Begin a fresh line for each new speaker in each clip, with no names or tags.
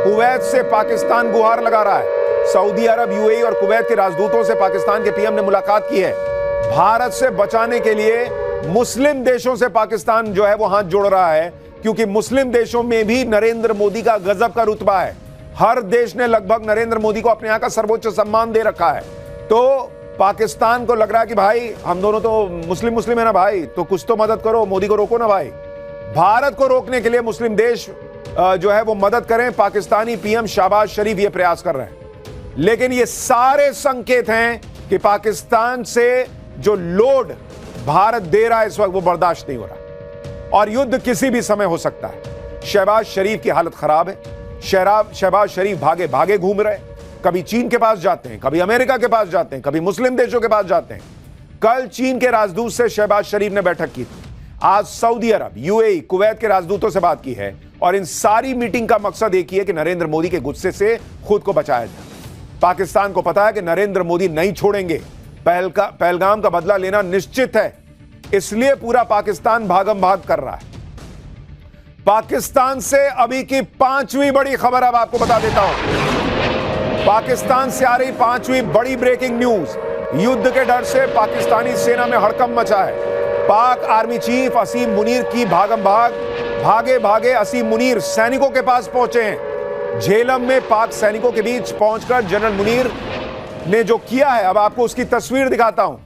Kuwait से पाकिस्तान गुहार लगा रहा है। सऊदी अरब, यूएई और कुवैत के राजदूतों से पाकिस्तान के पीएम ने मुलाकात की है। भारत से बचाने के लिए मुस्लिम देशों से पाकिस्तान जो है वो हाथ जोड़ रहा है, क्योंकि मुस्लिम देशों में भी नरेंद्र मोदी का गजब का रुतबा है। हर देश ने लगभग नरेंद्र मोदी को अपने यहां का सर्वोच्च सम्मान दे रखा है। तो पाकिस्तान को लग रहा है कि भाई हम दोनों तो मुस्लिम है ना भाई, तो कुछ तो मदद करो, मोदी को रोको ना भाई। भारत को रोकने के लिए मुस्लिम देश जो है वो मदद करें। पाकिस्तानी पीएम शहबाज शरीफ ये प्रयास कर रहे हैं, लेकिन ये सारे संकेत हैं कि पाकिस्तान से जो लोड भारत दे रहा है इस वक्त वो बर्दाश्त नहीं हो रहा और युद्ध किसी भी समय हो सकता है। शहबाज शरीफ की हालत खराब है। शहबाज शरीफ भागे भागे घूम रहे, कभी चीन के पास जाते हैं, कभी अमेरिका के पास जाते हैं, कभी मुस्लिम देशों के पास जाते हैं। कल चीन के राजदूत से शहबाज शरीफ ने बैठक की थी। आज सऊदी अरब, यूएई, कुवैत के राजदूतों से बात की है और इन सारी मीटिंग का मकसद एक ही है कि नरेंद्र मोदी के गुस्से से खुद को बचाया जाए। पाकिस्तान को पता है कि नरेंद्र मोदी नहीं छोड़ेंगे, पहलगाम का बदला लेना निश्चित है, इसलिए पूरा पाकिस्तान भागम भाग कर रहा है। पाकिस्तान से अभी की 5वीं बड़ी खबर अब आपको बता देता हूं। पाकिस्तान से आ रही 5वीं बड़ी ब्रेकिंग न्यूज। युद्ध के डर से पाकिस्तानी सेना में हड़कंप मचा है। पाक आर्मी चीफ असीम मुनीर की भागम भाग, भागे भागे असीम मुनीर सैनिकों के पास पहुंचे हैं। झेलम में पाक सैनिकों के बीच पहुंचकर जनरल मुनीर ने जो किया है, अब आपको उसकी तस्वीर दिखाता हूं।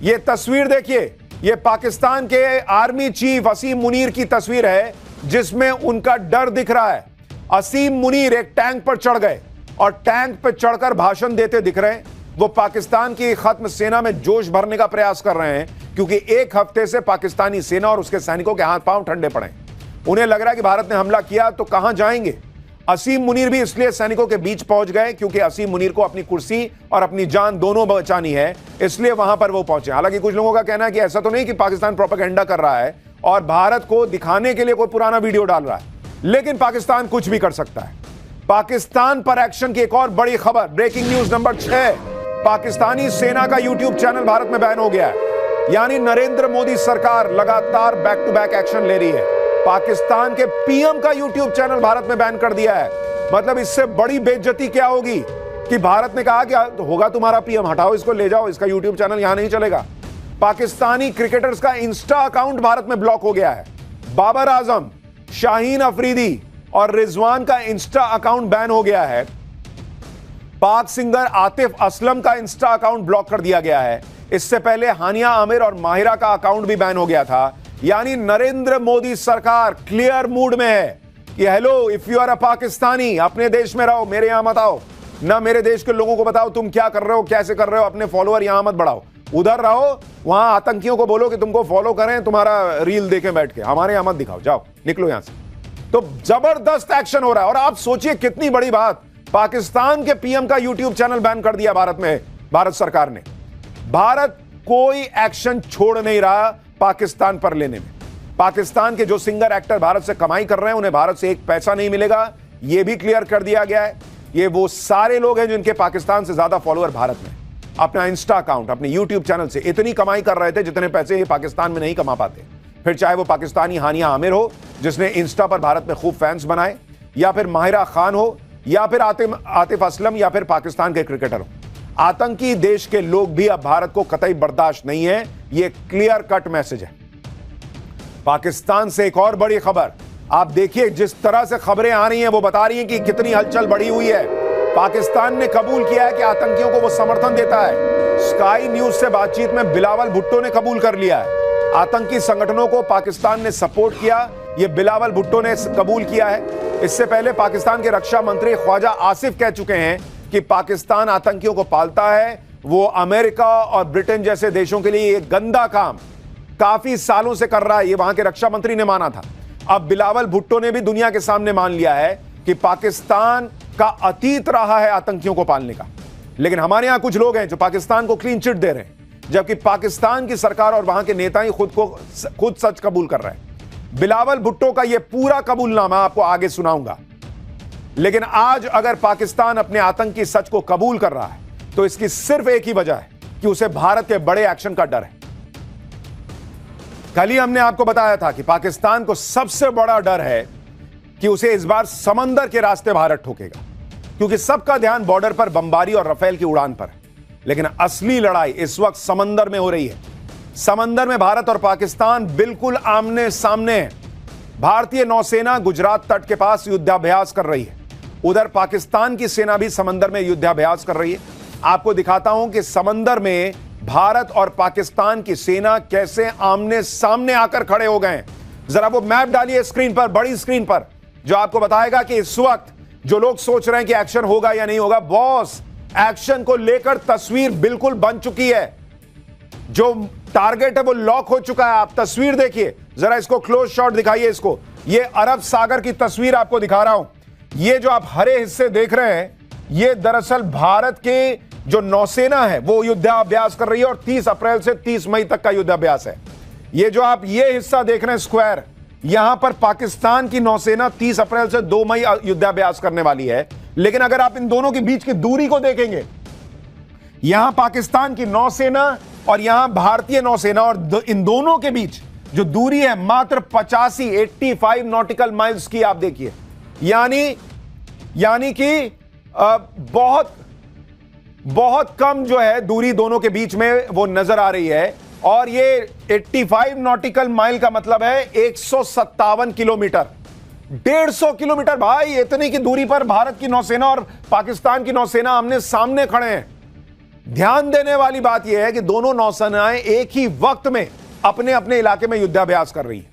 यह तस्वीर देखिए, यह पाकिस्तान के आर्मी चीफ असीम मुनीर की तस्वीर है, जिसमें उनका डर दिख रहा है। असीम मुनीर एक टैंक पर चढ़ गए और टैंक पर चढ़कर भाषण देते दिख रहे हैं। वो पाकिस्तान की खत्म सेना में जोश भरने का प्रयास कर रहे हैं, क्योंकि एक हफ्ते से पाकिस्तानी सेना और उसके सैनिकों के हाथ पांव ठंडे पड़े। उन्हें लग रहा है कि भारत ने हमला किया तो कहां जाएंगे। असीम मुनीर भी इसलिए सैनिकों के बीच पहुंच गए क्योंकि असीम मुनीर को अपनी कुर्सी और अपनी जान दोनों बचानी है, इसलिए वहां पर वो पहुंचे। हालांकि कुछ लोगों का कहना है कि ऐसा तो नहीं कि पाकिस्तान प्रोपेगेंडा कर रहा है और भारत को दिखाने के लिए कोई पुराना वीडियो डाल रहा है, लेकिन पाकिस्तान कुछ भी कर सकता है। पाकिस्तान पर एक्शन की एक और बड़ी खबर, ब्रेकिंग न्यूज नंबर 6। पाकिस्तानी सेना का यूट्यूब चैनल भारत में बैन हो गया है। यानी नरेंद्र मोदी सरकार लगातार बैक टू बैक एक्शन ले रही है। पाकिस्तान के पीएम का यूट्यूब चैनल भारत में बैन कर दिया है। मतलब इससे बड़ी बेइज्जती क्या होगी कि भारत ने कहा कि होगा तुम्हारा पीएम, हटाओ इसको, ले जाओ, इसका यूट्यूब चैनल यहां नहीं चलेगा। पाकिस्तानी क्रिकेटर्स का इंस्टा अकाउंट भारत में ब्लॉक हो गया है। बाबर आजम, शाहीन अफरीदी और रिजवान का इंस्टा अकाउंट बैन हो गया है। पाक सिंगर आतिफ असलम का इंस्टा अकाउंट ब्लॉक कर दिया गया है। इससे पहले हानिया आमिर और माहिरा का अकाउंट भी बैन हो गया था। यानी नरेंद्र मोदी सरकार क्लियर मूड में है कि hello, if you are a Pakistani, अपने देश में रहो, मेरे यहां मत आओ। ना मेरे देश के लोगों को बताओ तुम क्या कर रहे हो, कैसे कर रहे हो, अपने फॉलोअर यहां मत बढ़ाओ, उधर रहो। वहां आतंकियों को बोलो कि तुमको फॉलो करें, तुम्हारा रील देखें बैठ के, हमारे यहां मत दिखाओ, जाओ निकलो यहां से। तो जबरदस्त एक्शन हो रहा है। और आप सोचिए कितनी बड़ी बात, पाकिस्तान के पीएम का यूट्यूब चैनल बैन कर दिया भारत में, भारत सरकार ने। भारत कोई एक्शन छोड़ नहीं रहा पाकिस्तान पर लेने में। पाकिस्तान के जो सिंगर एक्टर भारत से कमाई कर रहे हैं, उन्हें भारत से एक पैसा नहीं मिलेगा, यह भी क्लियर कर दिया गया है। ये वो सारे लोग हैं जिनके पाकिस्तान से ज्यादा फॉलोअर भारत में, अपना इंस्टा अकाउंट, अपने यूट्यूब चैनल से इतनी कमाई कर रहे थे जितने पैसे ये पाकिस्तान में नहीं कमा पाते। फिर चाहे वो पाकिस्तानी हानिया आमिर हो, जिसने इंस्टा पर भारत में खूब फैंस बनाए, या फिर माहिरा खान हो, या फिर आतिफ असलम, या फिर पाकिस्तान के क्रिकेटर हो। आतंकी देश के लोग भी अब भारत को कतई बर्दाश्त नहीं है। यह क्लियर कट मैसेज है। पाकिस्तान से एक और बड़ी खबर, आप देखिए जिस तरह से खबरें आ रही हैं वो बता रही हैं कि कितनी हलचल बढ़ी हुई है। पाकिस्तान ने कबूल किया है कि आतंकियों को वो समर्थन देता है। स्काई न्यूज से बातचीत में बिलावल भुट्टो ने कबूल कर लिया है। आतंकी संगठनों को पाकिस्तान ने सपोर्ट किया, ये बिलावल भुट्टो ने कबूल किया है। इससे पहले पाकिस्तान के रक्षा मंत्री ख्वाजा आसिफ कह चुके हैं कि पाकिस्तान आतंकियों को पालता है। वो अमेरिका और ब्रिटेन जैसे देशों के लिए एक गंदा काम काफी सालों से कर रहा है, ये वहां के रक्षा मंत्री ने माना था। अब बिलावल भुट्टो ने भी दुनिया के सामने मान लिया है कि पाकिस्तान का अतीत रहा है आतंकियों को पालने का। लेकिन हमारे यहां कुछ लोग हैं जो पाकिस्तान को क्लीन चिट दे रहे हैं, जबकि पाकिस्तान की सरकार और वहां के नेता ही खुद सच कबूल कर रहे हैं। बिलावल भुट्टो का यह पूरा कबूलनामा आपको आगे सुनाऊंगा। लेकिन आज अगर पाकिस्तान अपने आतंकी सच को कबूल कर रहा है तो इसकी सिर्फ एक ही वजह है कि उसे भारत के बड़े एक्शन का डर है। कल ही हमने आपको बताया था कि पाकिस्तान को सबसे बड़ा डर है कि उसे इस बार समंदर के रास्ते भारत ठोकेगा, क्योंकि सबका ध्यान बॉर्डर पर बमबारी और राफेल की उड़ान पर है। लेकिन असली लड़ाई इस वक्त समंदर में हो रही है। समंदर में भारत और पाकिस्तान बिल्कुल आमने सामने हैं। भारतीय नौसेना गुजरात तट के पास युद्धाभ्यास कर रही है, उधर पाकिस्तान की सेना भी समंदर में युद्धाभ्यास कर रही है। आपको दिखाता हूं कि समंदर में भारत और पाकिस्तान की सेना कैसे आमने सामने आकर खड़े हो गए हैं। जरा वो मैप डालिए स्क्रीन पर, बड़ी स्क्रीन पर, जो आपको बताएगा कि इस वक्त जो लोग सोच रहे हैं कि एक्शन होगा या नहीं होगा, बॉस एक्शन को लेकर तस्वीर बिल्कुल बन चुकी है। जो टारगेट है वो लॉक हो चुका है। आप तस्वीर देखिए, जरा इसको क्लोज शॉट दिखाइए इसको। ये अरब सागर की तस्वीर आपको दिखा रहा हूं। ये जो आप हरे हिस्से देख रहे हैं, ये दरअसल भारत के जो नौसेना है वो युद्धाभ्यास कर रही है और 30 अप्रैल से 30 मई तक का युद्धाभ्यास है। ये जो आप ये हिस्सा देख रहे हैं स्क्वायर, यहां पर पाकिस्तान की नौसेना 30 अप्रैल से 2 मई युद्धाभ्यास करने वाली है। लेकिन अगर आप इन दोनों के बीच की दूरी को देखेंगे, यहां पाकिस्तान की नौसेना और यहां भारतीय नौसेना, और इन दोनों के बीच जो दूरी है मात्र 85 नॉटिकल माइल्स की। आप देखिए, यानी कि बहुत कम जो है दूरी दोनों के बीच में वो नजर आ रही है। और ये 85 नॉटिकल माइल का मतलब है 157 किलोमीटर, 150 किलोमीटर। भाई इतनी की दूरी पर भारत की नौसेना और पाकिस्तान की नौसेना आमने सामने खड़े हैं। ध्यान देने वाली बात यह है कि दोनों नौसेनाएं एक ही वक्त में अपने अपने इलाके में युद्धाभ्यास कर रही हैं।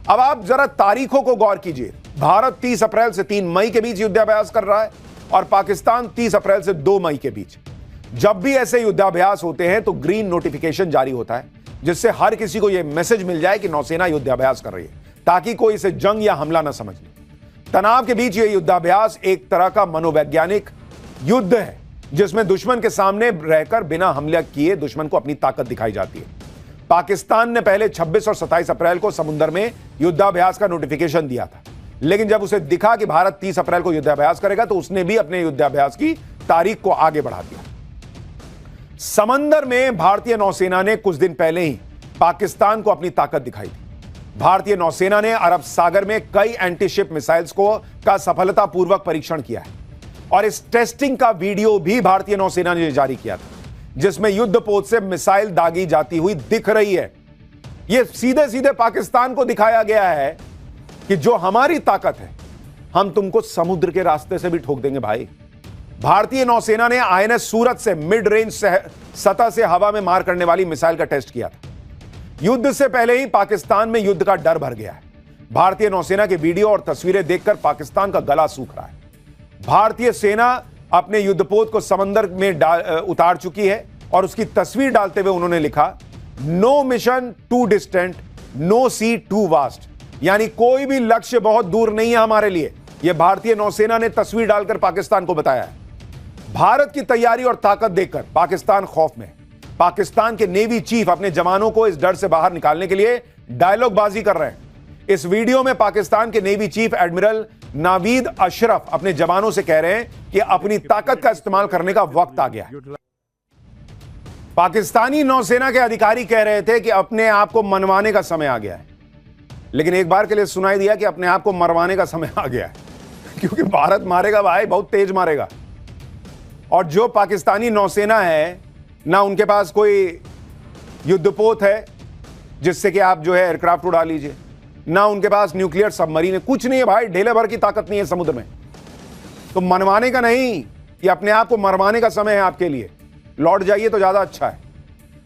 अब आप जरा तारीखों को गौर कीजिए। भारत 30 अप्रैल से 3 मई के बीच युद्धाभ्यास कर रहा है और पाकिस्तान 30 अप्रैल से 2 मई के बीच। जब भी ऐसे युद्धाभ्यास होते हैं तो ग्रीन नोटिफिकेशन जारी होता है, जिससे हर किसी को यह मैसेज मिल जाए कि नौसेना युद्धाभ्यास कर रही है, ताकि कोई इसे जंग या हमला ना समझ ले। तनाव के बीच यह युद्धाभ्यास एक तरह का मनोवैज्ञानिक युद्ध है, जिसमें दुश्मन के सामने रहकर बिना हमला किए दुश्मन को अपनी ताकत दिखाई जाती है। पाकिस्तान ने पहले 26 और 27 अप्रैल को समुद्र में युद्धाभ्यास का नोटिफिकेशन दिया था, लेकिन जब उसे दिखा कि भारत 30 अप्रैल को युद्धाभ्यास करेगा तो उसने भी अपने युद्धाभ्यास की तारीख को आगे बढ़ा दिया। समंदर में भारतीय नौसेना ने कुछ दिन पहले ही पाकिस्तान को अपनी ताकत दिखाई थी। भारतीय नौसेना ने अरब सागर में कई एंटीशिप मिसाइल्स का सफलतापूर्वक परीक्षण किया है और इस टेस्टिंग का वीडियो भी भारतीय नौसेना ने जारी किया था, जिसमें युद्धपोत से मिसाइल दागी जाती हुई दिख रही है। यह सीधे सीधे पाकिस्तान को दिखाया गया है कि जो हमारी ताकत है, हम तुमको समुद्र के रास्ते से भी ठोक देंगे भाई। भारतीय नौसेना ने INS सूरत से मिड रेंज सतह से हवा में मार करने वाली मिसाइल का टेस्ट किया था। युद्ध से पहले ही पाकिस्तान में युद्ध का डर भर गया है। भारतीय नौसेना के वीडियो और तस्वीरें देखकर पाकिस्तान का गला सूख रहा है। भारतीय सेना अपने युद्धपोत को समंदर में उतार चुकी है और उसकी तस्वीर डालते हुए उन्होंने लिखा, no mission too distant, no sea too vast, यानी कोई भी लक्ष्य बहुत दूर नहीं है हमारे लिए। यह भारतीय नौसेना ने तस्वीर डालकर पाकिस्तान को बताया है। भारत की तैयारी और ताकत देखकर पाकिस्तान खौफ में है। पाकिस्तान के नेवी चीफ अपने जवानों को इस डर से बाहर निकालने के लिए डायलॉगबाजी कर रहे हैं। इस वीडियो में पाकिस्तान के navy chief admiral Naveed Ashraf अपने जवानों से कह रहे हैं कि अपनी ताकत का इस्तेमाल करने का वक्त आ गया है। पाकिस्तानी नौसेना के अधिकारी कह रहे थे कि अपने आप को मनवाने का समय आ गया है, लेकिन एक बार के लिए सुनाई दिया कि अपने आप को मरवाने का समय आ गया है, क्योंकि भारत मारेगा भाई, बहुत तेज मारेगा। और जो पाकिस्तानी नौसेना है ना, उनके पास कोई युद्धपोत है जिससे कि आप जो है एयरक्राफ्ट उड़ा लीजिए, ना उनके पास न्यूक्लियर सबमरीन है, कुछ नहीं है भाई, ढेले भर की ताकत नहीं है समुद्र में। तो मनवाने का नहीं, ये अपने आप को मरवाने का समय है आपके लिए। लौट जाइए तो ज्यादा अच्छा है।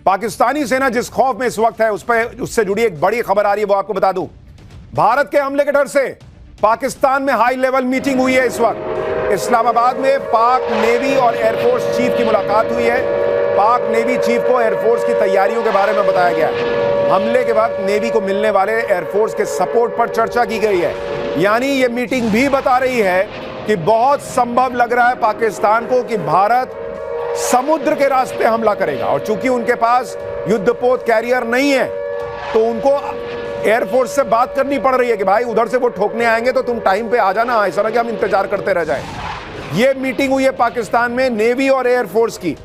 पाकिस्तानी सेना जिस खौफ में इस वक्त है उससे जुड़ी एक बड़ी खबर आ रही है, वो आपको बता दूं। भारत के हमले के डर से पाकिस्तान में हाई लेवल मीटिंग हुई है। इस वक्त इस्लामाबाद में पाक नेवी और एयरफोर्स चीफ की मुलाकात हुई है। पाक नेवी चीफ को एयरफोर्स की तैयारियों के बारे में बताया गया है। हमले के वक्त नेवी को मिलने वाले एयरफोर्स के सपोर्ट पर चर्चा की गई है। यानी यह मीटिंग भी बता रही है कि बहुत संभव लग रहा है पाकिस्तान को कि भारत समुद्र के रास्ते हमला करेगा, और चूंकि उनके पास युद्धपोत कैरियर नहीं है तो उनको एयरफोर्स से बात करनी पड़ रही है कि भाई उधर से वो ठोकने आएंगे तो तुम टाइम पे आ जाना, ऐसा ना कि हम इंतजार करते रह जाएं। ये मीटिंग हुई है पाकिस्तान में नेवी और एयरफोर्स की।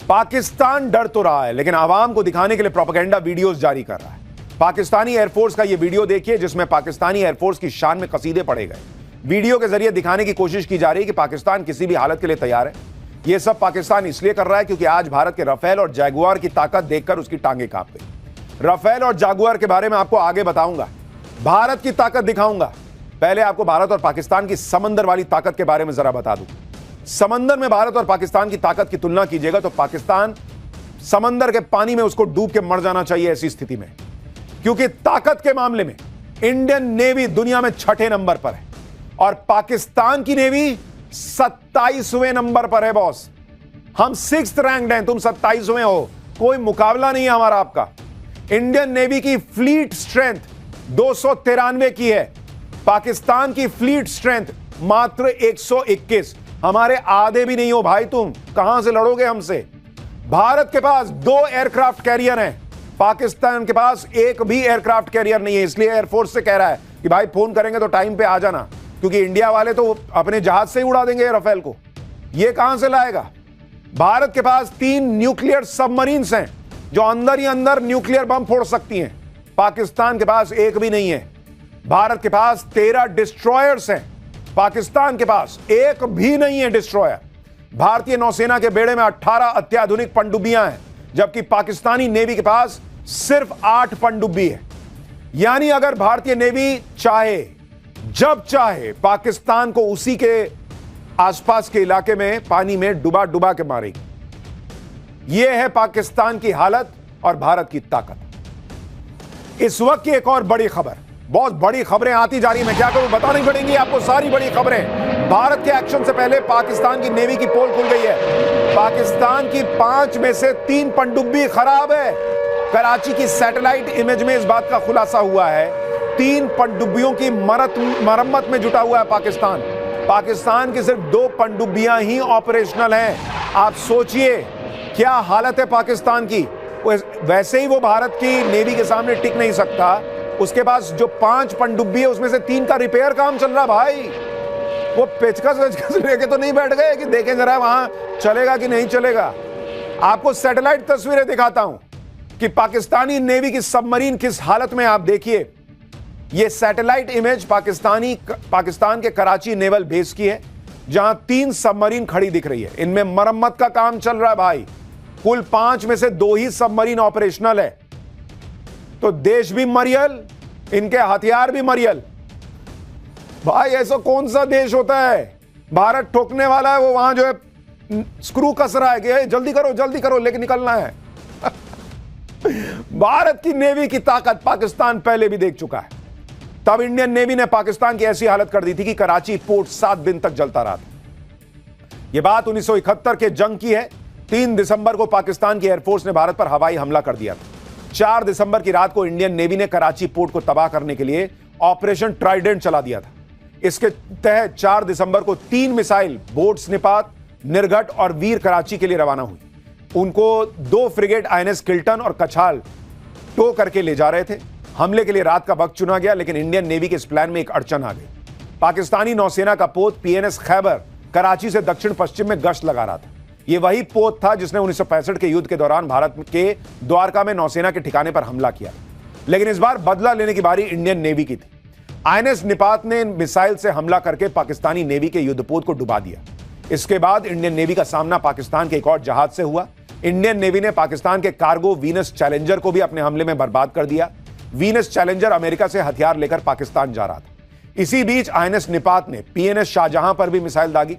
पाकिस्तान डर तो रहा है, लेकिन आवाम को दिखाने के लिए प्रोपेगेंडा वीडियोस जारी कर रहा है। पाकिस्तानी एयरफोर्स का यह वीडियो देखिए जिसमें पाकिस्तानी एयरफोर्स की शान में कसीदे पढ़े गए। वीडियो के जरिए दिखाने की कोशिश की जा रही है कि पाकिस्तान किसी भी हालत के लिए तैयार है। यह सब पाकिस्तान इसलिए कर रहा है क्योंकि आज भारत के राफेल और जैगुआर की ताकत देखकर उसकी टांगें कांप गई। राफेल और जैगुआर के बारे में आपको आगे बताऊंगा, भारत की ताकत दिखाऊंगा। पहले आपको भारत और पाकिस्तान की समंदर वाली ताकत के बारे में जरा बता दूं। समंदर में भारत और पाकिस्तान की ताकत की तुलना कीजिएगा तो पाकिस्तान समंदर के पानी में उसको डूब के मर जाना चाहिए ऐसी स्थिति में, क्योंकि ताकत के मामले में इंडियन नेवी दुनिया में 6ठे नंबर पर है और पाकिस्तान की नेवी 27वें नंबर पर है। बॉस, हम 6th रैंक्ड हैं, तुम 27वें हो, कोई मुकाबला नहीं है हमारा आपका। इंडियन नेवी की फ्लीट स्ट्रेंथ 293 की है, पाकिस्तान की फ्लीट स्ट्रेंथ मात्र 121। हमारे आधे भी नहीं हो भाई, तुम कहां से लड़ोगे हमसे। भारत के पास 2 एयरक्राफ्ट कैरियर हैं, पाकिस्तान के पास एक भी एयरक्राफ्ट कैरियर नहीं है। इसलिए एयरफोर्स से कह रहा है कि भाई फोन करेंगे तो टाइम पे आ जाना, क्योंकि इंडिया वाले तो अपने जहाज से ही उड़ा देंगे राफेल को। यह कहां से लाएगा। भारत के पास 3 न्यूक्लियर सबमरीन्स हैं जो अंदर ही अंदर न्यूक्लियर बम फोड़ सकती हैं, पाकिस्तान के पास एक भी नहीं है। भारत के पास 13 डिस्ट्रॉयर्स हैं, पाकिस्तान के पास एक भी नहीं है डिस्ट्रॉयर। भारतीय नौसेना के बेड़े में 18 अत्याधुनिक पनडुब्बियां हैं, जबकि पाकिस्तानी नेवी के पास सिर्फ 8 पनडुब्बी है। यानी अगर भारतीय नेवी चाहे, जब चाहे, पाकिस्तान को उसी के आसपास के इलाके में पानी में डुबा डुबा के मारेगी। यह है पाकिस्तान की हालत और भारत की ताकत। इस वक्त की एक और बड़ी खबर, बहुत बड़ी खबरें आती जा रही है, मैं क्या करूं, बतानी पड़ेंगी आपको सारी बड़ी खबरें। भारत के एक्शन से पहले पाकिस्तान की नेवी की पोल खुल गई है। पाकिस्तान की 5 में से 3 पनडुब्बी खराब है। कराची की सैटेलाइट इमेज में इस बात का खुलासा हुआ है। 3 पनडुब्बियों की मरम्मत में जुटा हुआ है पाकिस्तान। पाकिस्तान की सिर्फ 2 पनडुब्बियां ही ऑपरेशनल हैं। आप सोचिए क्या हालत है पाकिस्तान की। वैसे ही वो भारत की नेवी के सामने टिक नहीं सकता, उसके पास जो 5 पनडुब्बी है उसमें से 3 का रिपेयर काम चल रहा भाई। वो पेचकस लेके तो नहीं बैठ गए कि देखें जरा वहां चलेगा कि नहीं चलेगा। आपको सैटेलाइट तस्वीरें दिखाता हूं कि पाकिस्तानी नेवी की सबमरीन किस हालत में। आप देखिए, ये सैटेलाइट इमेज पाकिस्तान के कराची नेवल बेस की है, जहां 3 सबमरीन खड़ी दिख रही है। इनमें मरम्मत का काम चल रहा है भाई। कुल 5 में से 2 ही सबमरीन ऑपरेशनल है। तो देश भी मरियल, इनके हथियार भी मरियल। भाई ऐसा कौन सा देश होता है, भारत ठोकने वाला है, वो वहां जो है स्क्रू कस रहा है कि जल्दी करो लेके निकलना है। भारत की नेवी की ताकत पाकिस्तान पहले भी देख चुका है। तब इंडियन नेवी ने पाकिस्तान की ऐसी हालत कर दी थी कि कराची पोर्ट 7 दिन तक जलता रहा था। यह बात 1971 के जंग की है। 3 दिसंबर को पाकिस्तान की एयरफोर्स ने भारत पर हवाई हमला कर दिया था। 4 दिसंबर की रात को इंडियन नेवी ने कराची पोर्ट को तबाह करने के लिए ऑपरेशन ट्राइडेंट चला दिया था। इसके तहत 4 दिसंबर को 3 मिसाइल बोट स्निपात, निर्घट और वीर कराची के लिए रवाना हुई। उनको 2 फ्रिगेट INS किल्टन और कछाल टो करके ले जा रहे थे। हमले के लिए रात का वक्त चुना गया, लेकिन इंडियन नेवी के इस प्लान में एक अड़चन आ गई। पाकिस्तानी नौसेना का पोत PNS खैबर कराची से दक्षिण पश्चिम में गश्त लगा रहा था। यह वही पोत था जिसने 1965 के युद्ध के दौरान भारत के द्वारका में नौसेना के ठिकाने पर हमला किया। लेकिन इस बार बदला लेने की बारी इंडियन नेवी की थी। INS निपात ने मिसाइल से हमला करके पाकिस्तानी नेवी के युद्धपोत को डुबा दिया। इसके बाद इंडियन नेवी का सामना पाकिस्तान के एक और जहाज से हुआ। इंडियन नेवी ने पाकिस्तान के कार्गो वीनस चैलेंजर को भी अपने हमले में बर्बाद कर दिया। वीनस चैलेंजर अमेरिका से हथियार लेकर पाकिस्तान जा रहा था। इसी बीच INS निपात ने PNS शाहजहां पर भी मिसाइल दागी।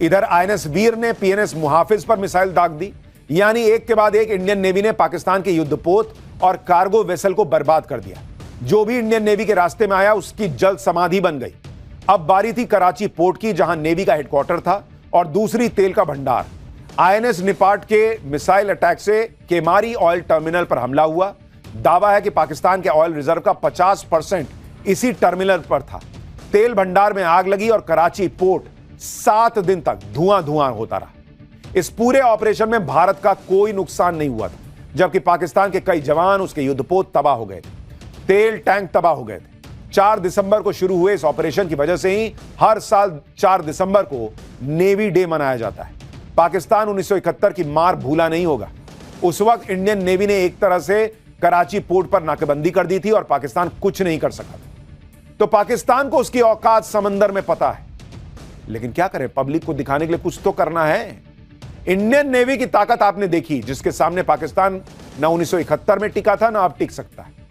इधर INS वीर ने PNS मुहाफिज पर मिसाइल दाग दी। यानी एक के बाद एक इंडियन नेवी ने पाकिस्तान के युद्धपोत और कार्गो वेसल को बर्बाद कर दिया। जो भी इंडियन नेवी के रास्ते में आया उसकी जल्द समाधि बन गई। अब बारी थी कराची पोर्ट की, जहां नेवी का हेडक्वार्टर था और दूसरी तेल का भंडार। INS निपाट के मिसाइल अटैक से केमारी ऑयल टर्मिनल पर हमला हुआ। दावा है कि पाकिस्तान के ऑयल रिजर्व का 50% इसी टर्मिनल पर था। तेल भंडार में आग लगी और कराची पोर्ट 7 दिन तक धुआं होता रहा। इस पूरे ऑपरेशन में भारत का कोई नुकसान नहीं हुआ था, जबकि पाकिस्तान के कई जवान, उसके युद्धपोत तबाह हो गए थे। तेल टैंक तबाह हो गए थे। 4 दिसंबर को शुरू हुए इस ऑपरेशन की वजह से ही हर साल 4 दिसंबर को नेवी डे मनाया जाता है। पाकिस्तान 1971 की मार भूला नहीं होगा। उस वक्त इंडियन नेवी ने एक तरह से कराची पोर्ट पर नाकेबंदी कर दी थी और पाकिस्तान कुछ नहीं कर सका था। तो पाकिस्तान को उसकी औकात समंदर में पता है, लेकिन क्या करें, पब्लिक को दिखाने के लिए कुछ तो करना है। इंडियन नेवी की ताकत आपने देखी, जिसके सामने पाकिस्तान ना 1971 में टिका था ना अब टिक सकता है।